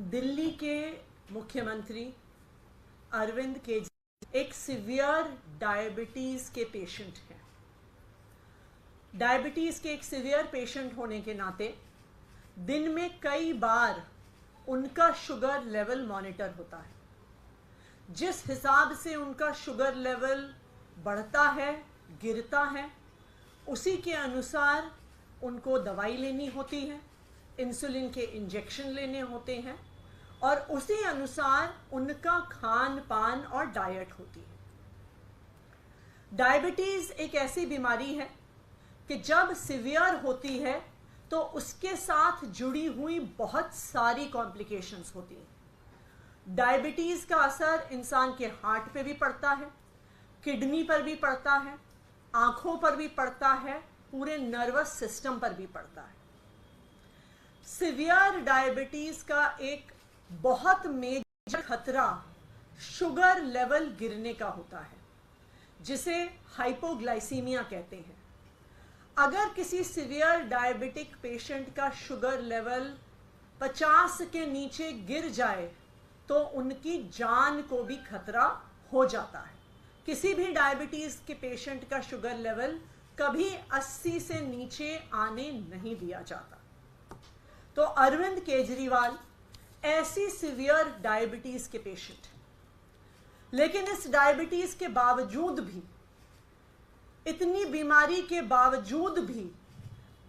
दिल्ली के मुख्यमंत्री अरविंद केजरीवाल एक सीवियर डायबिटीज के पेशेंट हैं। डायबिटीज के एक सीवियर पेशेंट होने के नाते दिन में कई बार उनका शुगर लेवल मॉनिटर होता है। जिस हिसाब से उनका शुगर लेवल बढ़ता है, गिरता है, उसी के अनुसार उनको दवाई लेनी होती है, इंसुलिन के इंजेक्शन लेने होते हैं और उसी अनुसार उनका खान पान और डाइट होती है। डायबिटीज एक ऐसी बीमारी है कि जब सीवियर होती है तो उसके साथ जुड़ी हुई बहुत सारी कॉम्प्लिकेशंस होती हैं। डायबिटीज का असर इंसान के हार्ट पे भी पड़ता है, किडनी पर भी पड़ता है, आंखों पर भी पड़ता है, पूरे नर्वस सिस्टम पर भी पड़ता है। सीवियर डायबिटीज का एक बहुत मेजर खतरा शुगर लेवल गिरने का होता है, जिसे हाइपोग्लाइसीमिया कहते हैं। अगर किसी सीवियर डायबिटिक पेशेंट का शुगर लेवल 50 के नीचे गिर जाए तो उनकी जान को भी खतरा हो जाता है। किसी भी डायबिटीज के पेशेंट का शुगर लेवल कभी 80 से नीचे आने नहीं दिया जाता। तो अरविंद केजरीवाल ऐसी सीवियर डायबिटीज के पेशेंट हैं, लेकिन इस डायबिटीज के बावजूद भी, इतनी बीमारी के बावजूद भी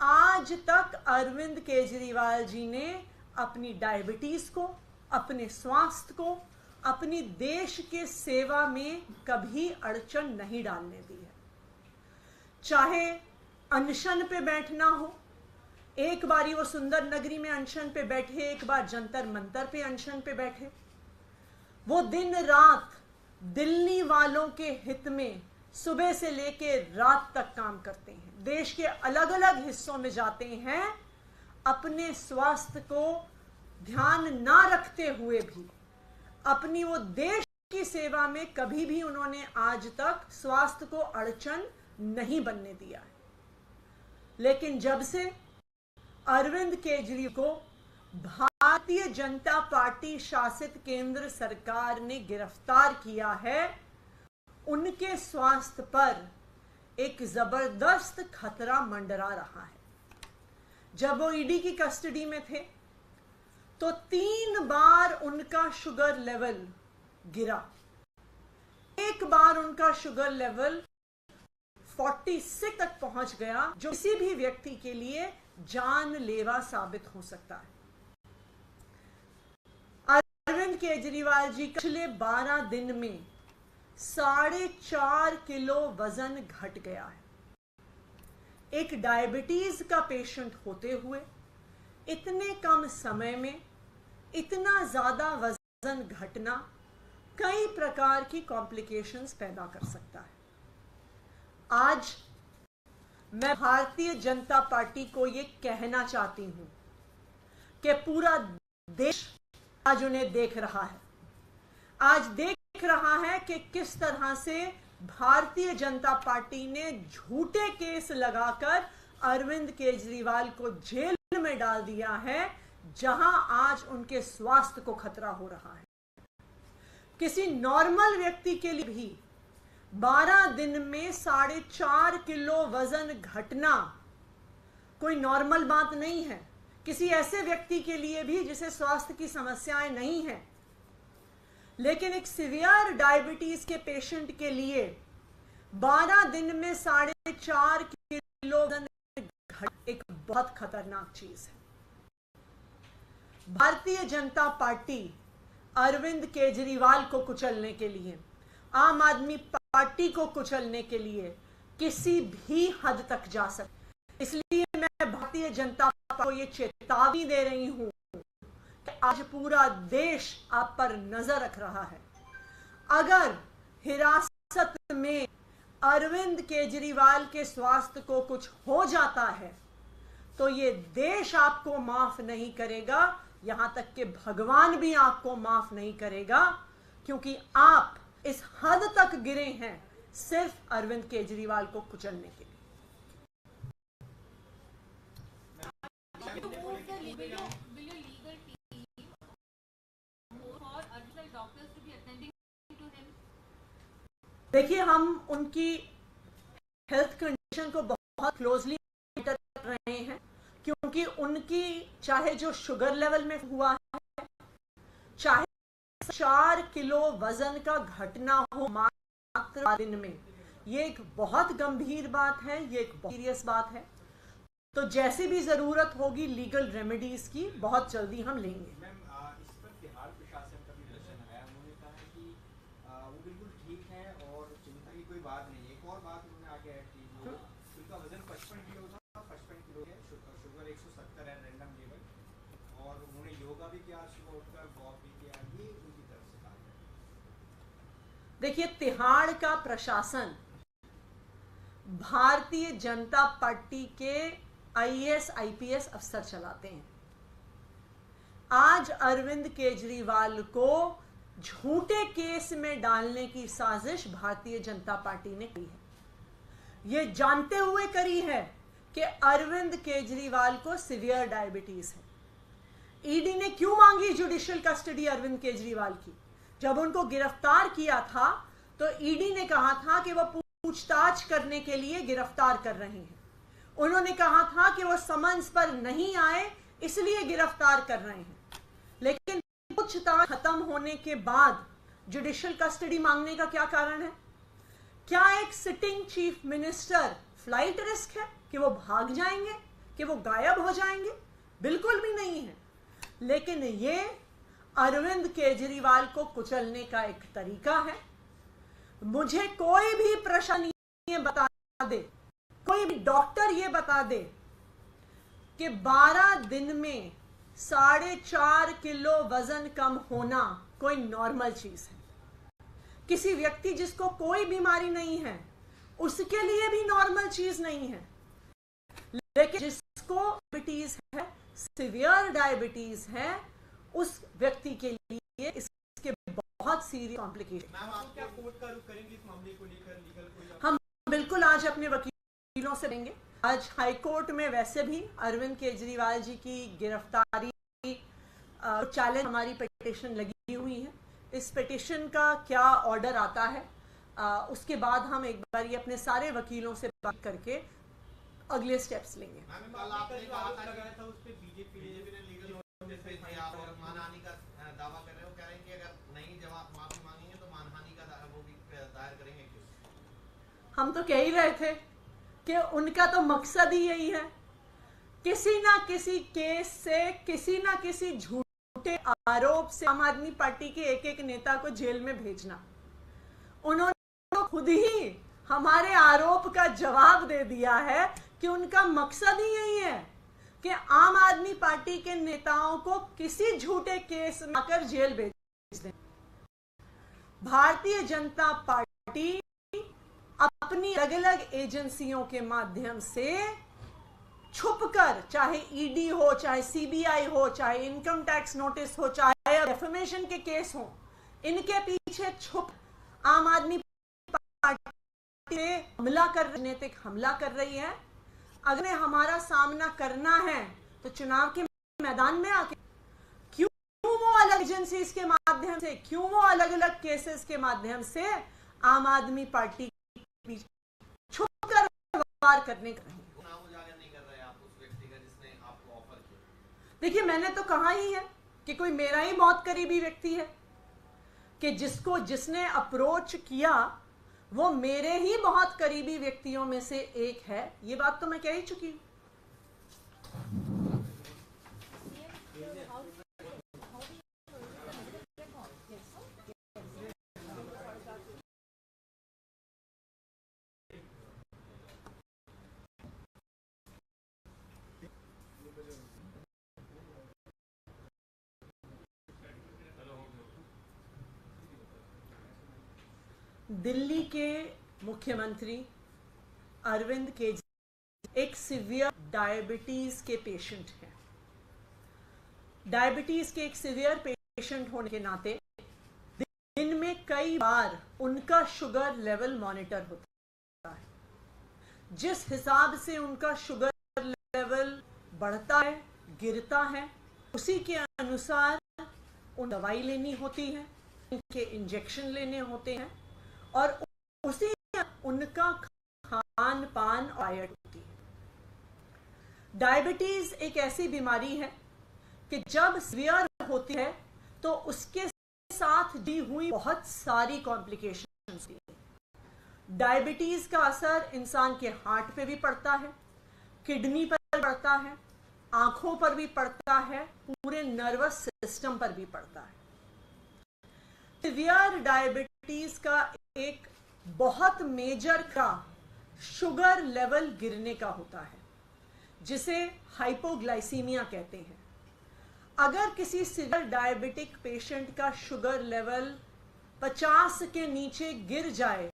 आज तक अरविंद केजरीवाल जी ने अपनी डायबिटीज को, अपने स्वास्थ्य को, अपनी देश के सेवा में कभी अड़चन नहीं डालने दी है। चाहे अनशन पे बैठना हो, एक बारी वो सुंदर नगरी में अनशन पे बैठे, एक बार जंतर मंतर पे अनशन पे बैठे, वो दिन रात दिल्ली वालों के हित में सुबह से लेके रात तक काम करते हैं। देश के अलग अलग हिस्सों में जाते हैं, अपने स्वास्थ्य को ध्यान ना रखते हुए भी अपनी वो देश की सेवा में कभी भी उन्होंने आज तक स्वास्थ्य को अड़चन नहीं बनने दिया है। लेकिन जब से अरविंद केजरीवाल को भारतीय जनता पार्टी शासित केंद्र सरकार ने गिरफ्तार किया है, उनके स्वास्थ्य पर एक जबरदस्त खतरा मंडरा रहा है। जब वो ईडी की कस्टडी में थे तो 3 बार उनका शुगर लेवल गिरा। एक बार उनका शुगर लेवल 46 तक पहुंच गया, जो किसी भी व्यक्ति के लिए जानलेवा साबित हो सकता है। अरविंद केजरीवाल जी पिछले 12 दिन में 4.5 किलो वजन घट गया है। एक डायबिटीज का पेशेंट होते हुए इतने कम समय में इतना ज्यादा वजन घटना कई प्रकार की कॉम्प्लिकेशंस पैदा कर सकता है। आज मैं भारतीय जनता पार्टी को यह कहना चाहती हूं कि पूरा देश आज उन्हें देख रहा है। आज देख रहा है कि किस तरह से भारतीय जनता पार्टी ने झूठे केस लगाकर अरविंद केजरीवाल को जेल में डाल दिया है, जहां आज उनके स्वास्थ्य को खतरा हो रहा है। किसी नॉर्मल व्यक्ति के लिए भी 12 दिन में 4.5 किलो वजन घटना कोई नॉर्मल बात नहीं है। किसी ऐसे व्यक्ति के लिए भी जिसे स्वास्थ्य की समस्याएं नहीं है, लेकिन एक सीवियर डायबिटीज के पेशेंट के लिए 12 दिन में 4.5 किलो वजन एक बहुत खतरनाक चीज है। भारतीय जनता पार्टी अरविंद केजरीवाल को कुचलने के लिए, आम आदमी पार्टी को कुचलने के लिए किसी भी हद तक जा सकती। इसलिए मैं भारतीय जनता पार्टी को यह चेतावनी दे रही हूं कि आज पूरा देश आप पर नजर रख रहा है। अगर हिरासत में अरविंद केजरीवाल के स्वास्थ्य को कुछ हो जाता है तो ये देश आपको माफ नहीं करेगा, यहां तक कि भगवान भी आपको माफ नहीं करेगा, क्योंकि आप इस हद तक गिरे हैं सिर्फ अरविंद केजरीवाल को कुचलने के लिए। देखिए, हम उनकी हेल्थ कंडीशन को बहुत क्लोजली मॉनिटर कर रहे हैं, क्योंकि उनकी चाहे जो शुगर लेवल में हुआ है, चाहे 4 किलो वजन का घटना हो मात्र दिन में, ये एक बहुत गंभीर बात है, ये एक बहुत सीरियस बात है। तो जैसी भी जरूरत होगी लीगल रेमेडीज की, बहुत जल्दी हम लेंगे। मैम, इस पर बिहार प्रशासन का भी प्रश्न आया। उन्होंने कहा है कि वो बिल्कुल ठीक है और चिंता की कोई बात नहीं है। एक और बात उन्होंने आगे ऐड की, जो उनका वजन 55 किलो था, 55 किलो है, शुगर 170 है रैंडम लेवल, और उन्होंने योगा भी किया, सुबह उठकर वॉक भी किया, ये उनकी तरफ से कहा है। देखिए, तिहाड़ का प्रशासन भारतीय जनता पार्टी के आईएएस आईपीएस अफसर चलाते हैं। आज अरविंद केजरीवाल को झूठे केस में डालने की साजिश भारतीय जनता पार्टी ने की है। ये जानते हुए करी है कि अरविंद केजरीवाल को सीवियर डायबिटीज है। ईडी ने क्यों मांगी जुडिशियल कस्टडी अरविंद केजरीवाल की? जब उनको गिरफ्तार किया था तो ईडी ने कहा था कि वो पूछताछ करने के लिए गिरफ्तार कर रहे हैं। उन्होंने कहा था कि वो समन्स पर नहीं आए इसलिए गिरफ्तार कर रहे हैं। लेकिन पूछताछ खत्म होने के बाद जुडिशियल कस्टडी मांगने का क्या कारण है? क्या एक sitting chief minister flight risk है कि वो भाग जाएंगे, कि वो गायब हो जाएंगे? बिल्कुल भी नहीं है। लेकिन ये अरविंद केजरीवाल को कुचलने का एक तरीका है। मुझे कोई भी प्रश्न ये बता दे, कोई भी डॉक्टर ये बता दे कि 12 दिन में 4.5 किलो वजन कम होना कोई नॉर्मल चीज है। किसी व्यक्ति जिसको कोई बीमारी नहीं है उसके लिए भी नॉर्मल चीज नहीं है। लेकिन जिसको डायबिटीज है, सीवियर डायबिटीज है, उस व्यक्ति के लिए इसके बहुत सीरियस कॉम्प्लिकेशन। मैम, आप क्या कोर्ट का रुख करेंगे इस मामले को लेकर? लीगल कोई हम बिल्कुल आज अपने वकीलों से लेंगे। आज हाई कोर्ट में वैसे भी अरविंद केजरीवाल जी की गिरफ्तारी चैलेंज हमारी पिटीशन लगी हुई है। इस पिटीशन का क्या ऑर्डर आता है उसके बाद हम एक बार ये अपने सारे वकीलों से बात करके अगले स्टेप्स लेंगे। कल आपने कहा था उस पे बीजेपी ने लीगल नोटिस भेज दिया और मानहानि का दावा कर रहे हो, कह रहे हैं कि अगर नहीं जवाब माफी मांगेंगे तो मानहानि का वो भी दायर करेंगे। हम तो कह ही रहे थे कि उनका तो मकसद ही यही है, किसी ना किसी केस से, किसी ना किसी झूठे आरोप से आम आदमी पार्टी के एक एक नेता को जेल में भेजना। उन्होंने तो खुद ही हमारे आरोप का जवाब दे दिया है कि उनका मकसद ही यही है कि आम आदमी पार्टी के नेताओं को किसी झूठे केस में आकर जेल भेज दें। भारतीय जनता पार्टी अपनी अलग अलग एजेंसियों के माध्यम से छुपकर, चाहे ईडी हो, चाहे सीबीआई हो, चाहे इनकम टैक्स नोटिस हो, चाहे डेफेमेशन के केस हो, इनके पीछे छुप आम आदमी पार्टी पे हमला कर, राजनीतिक हमला कर रही है। अगर हमारा सामना करना है तो चुनाव के मैदान में आके क्यों वो अलग एजेंसीज के माध्यम से, क्यों वो अलग अलग केसेस के माध्यम से आम आदमी पार्टी छुपकर वार करने का नहीं कर रहे आप उस व्यक्ति का जिसने आपको ऑफर किया। देखिए, मैंने तो कहा ही है कि कोई मेरा ही बहुत करीबी व्यक्ति है, कि जिसने अप्रोच किया वो मेरे ही बहुत करीबी व्यक्तियों में से एक है। ये बात तो मैं कह ही चुकी हूं। दिल्ली के मुख्यमंत्री अरविंद केजरीवाल एक सीवियर डायबिटीज के पेशेंट हैं। डायबिटीज के एक सीवियर पेशेंट होने के नाते दिन में कई बार उनका शुगर लेवल मॉनिटर होता है। जिस हिसाब से उनका शुगर लेवल बढ़ता है, गिरता है, उसी के अनुसार उन दवाई लेनी होती है, उनके इंजेक्शन लेने होते हैं और उसी उनका खान पान और डाइट होती है। डायबिटीज एक ऐसी बीमारी है कि जब सीवियर होती है तो उसके साथ दी हुई बहुत सारी कॉम्प्लिकेशंस होती है। डायबिटीज का असर इंसान के हार्ट पे भी पड़ता है, किडनी पर पड़ता है, आंखों पर भी पड़ता है, पूरे नर्वस सिस्टम पर भी पड़ता है। सीवियर डायबिटीज का एक बहुत मेजर का शुगर लेवल गिरने का होता है, जिसे हाइपोग्लाइसीमिया कहते हैं। अगर किसी सीवियर डायबिटिक पेशेंट का शुगर लेवल 50 के नीचे गिर जाए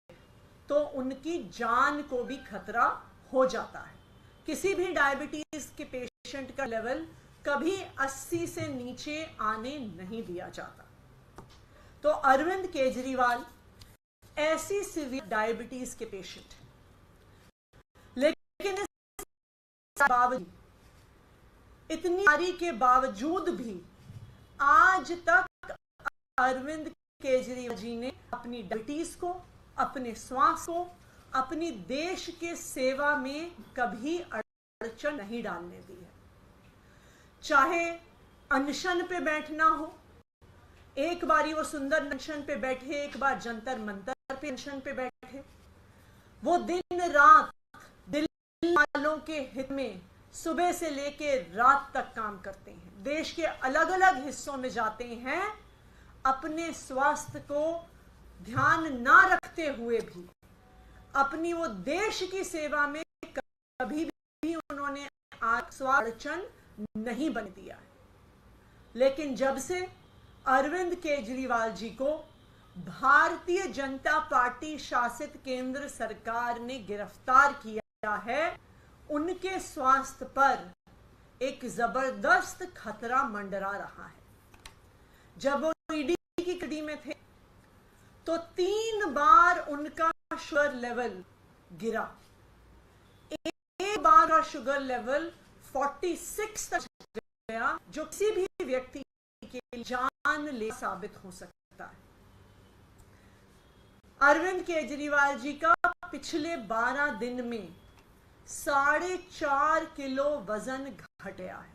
तो उनकी जान को भी खतरा हो जाता है। किसी भी डायबिटीज के पेशेंट का लेवल कभी 80 से नीचे आने नहीं दिया जाता। तो अरविंद केजरीवाल ऐसी सीवियर डायबिटीज के पेशेंट, लेकिन इस बावजूद, इतनी बीमारी के बावजूद भी आज तक अरविंद केजरीवाल जी ने अपनी डायबिटीज को, अपने स्वास्थ्य को, अपनी देश के सेवा में कभी अड़चन नहीं डालने दी है। चाहे अनशन पे बैठना हो, एक बारी वो सुंदर अनशन पे बैठे, एक बार जंतर मंतर पे अनशन पे बैठे, वो दिन रात दिल्ली वालों के हित में सुबह से लेके रात तक काम करते हैं। देश के अलग अलग हिस्सों में जाते हैं, अपने स्वास्थ्य को ध्यान ना रखते हुए भी अपनी वो देश की सेवा में कभी भी उन्होंने अड़चन नहीं बन दिया है। लेकिन जब से अरविंद केजरीवाल जी को भारतीय जनता पार्टी शासित केंद्र सरकार ने गिरफ्तार किया है, उनके स्वास्थ्य पर एक जबरदस्त खतरा मंडरा रहा है। जब वो ईडी की कड़ी में थे तो 3 बार उनका शुगर लेवल गिरा। एक बार का शुगर लेवल 46 तक गया, जो किसी भी व्यक्ति के जानलेवा साबित हो सकता है। अरविंद केजरीवाल जी का पिछले 12 दिन में 4.5 किलो वजन घट गया है।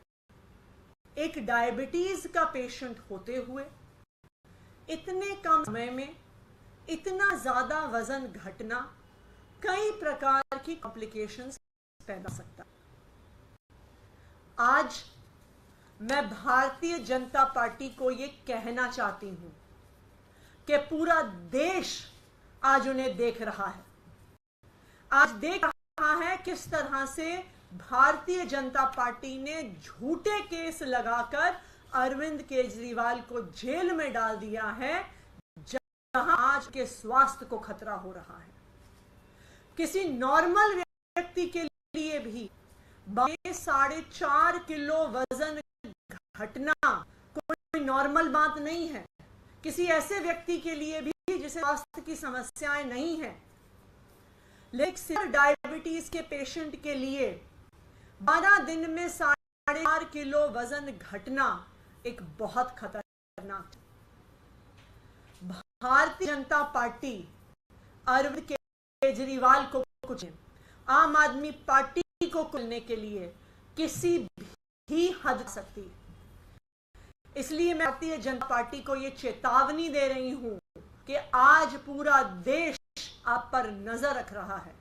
एक डायबिटीज का पेशेंट होते हुए इतने कम समय में इतना ज्यादा वजन घटना कई प्रकार की कॉम्प्लिकेशंस पैदा कर सकता है। आज मैं भारतीय जनता पार्टी को यह कहना चाहती हूं कि पूरा देश आज उन्हें देख रहा है। आज देख रहा है किस तरह से भारतीय जनता पार्टी ने झूठे केस लगाकर अरविंद केजरीवाल को जेल में डाल दिया है, जहां आज के स्वास्थ्य को खतरा हो रहा है। किसी नॉर्मल व्यक्ति के लिए भी 4.5 किलो वजन घटना कोई नॉर्मल बात नहीं है। किसी ऐसे व्यक्ति के लिए भी जिसे स्वास्थ्य की समस्याएं नहीं है, लेकिन डायबिटीज के पेशेंट के लिए 12 दिन में 4.5 किलो वजन घटना एक बहुत खतरनाक है। भारतीय जनता पार्टी अरविंद केजरीवाल को कुछ, आम आदमी पार्टी को कुचलने के लिए किसी भी हद सकती है। इसलिए मैं भारतीय जनता पार्टी को यह चेतावनी दे रही हूं कि आज पूरा देश आप पर नजर रख रहा है।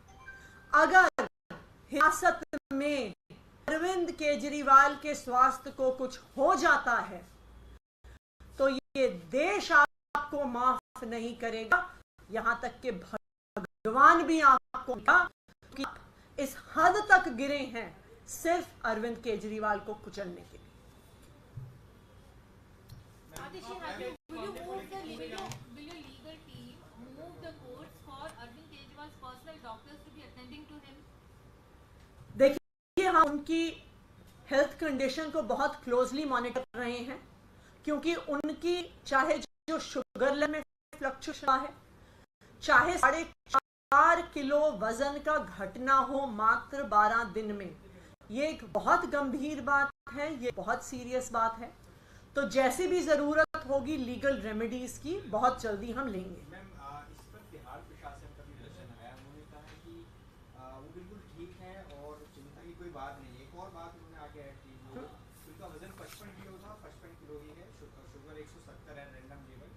अगर हिरासत में अरविंद केजरीवाल के स्वास्थ्य को कुछ हो जाता है तो ये देश आपको माफ नहीं करेगा, यहां तक कि भगवान भी आपको कि इस हद तक गिरे हैं सिर्फ अरविंद केजरीवाल को कुचलने के लिए। देखिए, हम उनकी हेल्थ कंडीशन को बहुत क्लोजली मॉनिटर कर रहे हैं, क्योंकि उनकी चाहे जो शुगर लेवल में फ्लक्चुएशन है, चाहे 4.5 किलो वजन का घटना हो मात्र 12 दिन में, ये एक बहुत गंभीर बात है, ये बहुत सीरियस बात है। तो जैसी भी जरूरत होगी लीगल रेमेडीज की बहुत जल्दी हम लेंगे। मैम, इस पर बिहार प्रशासन का भी उनका वजन 55 किलो था, 55 किलो ही है, शुगर 170 है रैंडम लेवल,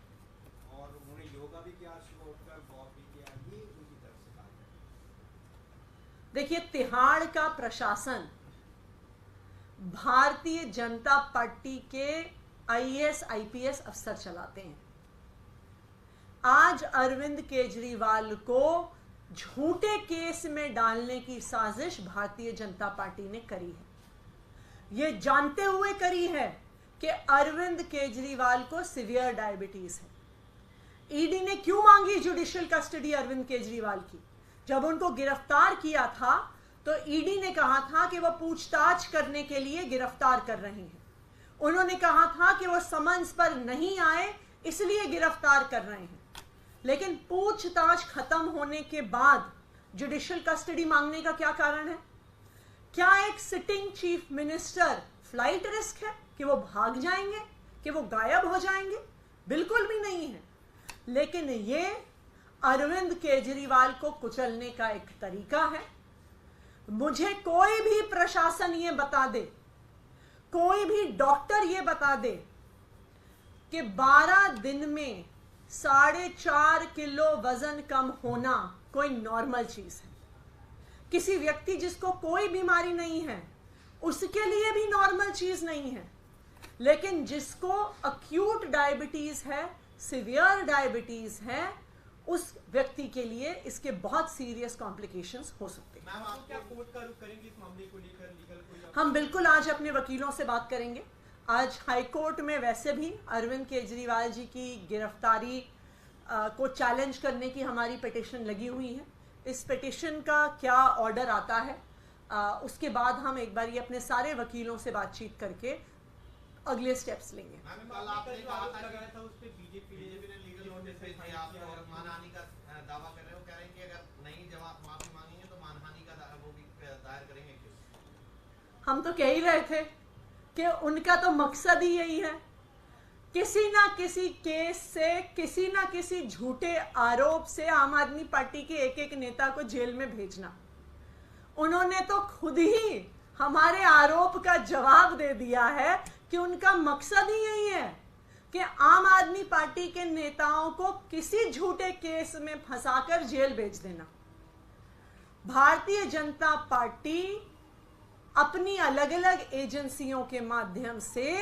और उन्होंने योगा भी किया, सुबह उठकर वॉक भी किया, ये उनकी तरफ से कहा है। देखिए, तिहाड़ का प्रशासन भारतीय जनता पार्टी के आईएएस आईपीएस अफसर चलाते हैं। आज अरविंद केजरीवाल को झूठे केस में डालने की साजिश भारतीय जनता पार्टी ने करी है। यह जानते हुए करी है कि अरविंद केजरीवाल को सीवियर डायबिटीज है। ईडी ने क्यों मांगी जुडिशियल कस्टडी अरविंद केजरीवाल की? जब उनको गिरफ्तार किया था तो ईडी ने कहा था कि वह पूछताछ करने के लिए गिरफ्तार कर रहे हैं। उन्होंने कहा था कि वह समन्स पर नहीं आए इसलिए गिरफ्तार कर रहे हैं। लेकिन पूछताछ खत्म होने के बाद जुडिशियल कस्टडी मांगने का क्या कारण है? क्या एक sitting chief minister flight risk है कि वो भाग जाएंगे, कि वो गायब हो जाएंगे? बिल्कुल भी नहीं है। लेकिन ये अरविंद केजरीवाल को कुचलने का एक तरीका है। मुझे कोई भी प्रशासन ये बता दे, कोई भी डॉक्टर ये बता दे कि 12 दिन में 4.5 किलो वजन कम होना कोई नॉर्मल चीज है। किसी व्यक्ति जिसको कोई बीमारी नहीं है उसके लिए भी नॉर्मल चीज नहीं है। लेकिन जिसको अक्यूट डायबिटीज है, सीवियर डायबिटीज है, उस व्यक्ति के लिए इसके बहुत सीरियस कॉम्प्लिकेशंस हो सकते हैं। मैम, आप क्या कोर्ट का रुख करेंगे इस मामले को लेकर? लीगल कोई हम बिल्कुल आज अपने वकीलों से बात करेंगे। आज हाई कोर्ट में वैसे भी अरविंद केजरीवाल जी की गिरफ्तारी को चैलेंज करने की हमारी पिटीशन लगी हुई है। इस पिटीशन का क्या ऑर्डर आता है उसके बाद हम एक बार ये अपने सारे वकीलों से बातचीत करके अगले स्टेप्स लेंगे। कल आपने कहा था उस पे बीजेपी ने लीगल नोटिस भेजा और मानहानि का दावा कर रहे हो, कह रहे हैं कि अगर नहीं जवाब माफी मांगेंगे तो मानहानि का वो भी दायर करेंगे। हम तो कह ही रहे थे कि उनका तो मकसद ही यही है, किसी ना किसी केस से, किसी ना किसी झूठे आरोप से आम आदमी पार्टी के एक एक नेता को जेल में भेजना। उन्होंने तो खुद ही हमारे आरोप का जवाब दे दिया है कि उनका मकसद ही यही है कि आम आदमी पार्टी के नेताओं को किसी झूठे केस में फंसाकर जेल भेज देना। भारतीय जनता पार्टी अपनी अलग अलग एजेंसियों के माध्यम से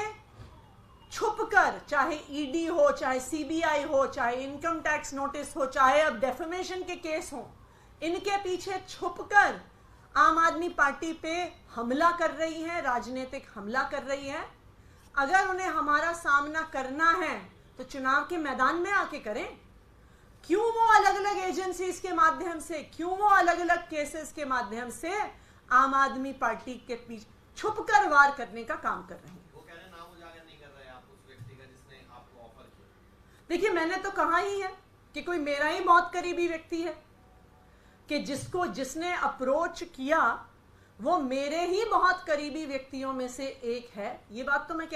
छुपकर, चाहे ईडी हो, चाहे सीबीआई हो, चाहे इनकम टैक्स नोटिस हो, चाहे अब डेफेमेशन के केस हो, इनके पीछे छुपकर आम आदमी पार्टी पे हमला कर रही है, राजनीतिक हमला कर रही है। अगर उन्हें हमारा सामना करना है तो चुनाव के मैदान में आके करें। क्यों वो अलग अलग एजेंसीज के माध्यम से, क्यों वो अलग अलग केसेस के माध्यम से आम आदमी पार्टी के पीछे छुपकर वार करने का काम कर रहे हैं? वो कह रहे हैं नाम उजागर नहीं कर रहे आप उस व्यक्ति का जिसने आपको ऑफर किया। देखिए, मैंने तो कहा ही है कि कोई मेरा ही बहुत करीबी व्यक्ति है, कि जिसने अप्रोच किया वो मेरे ही बहुत करीबी व्यक्तियों में से एक है। ये बात तो मैं कह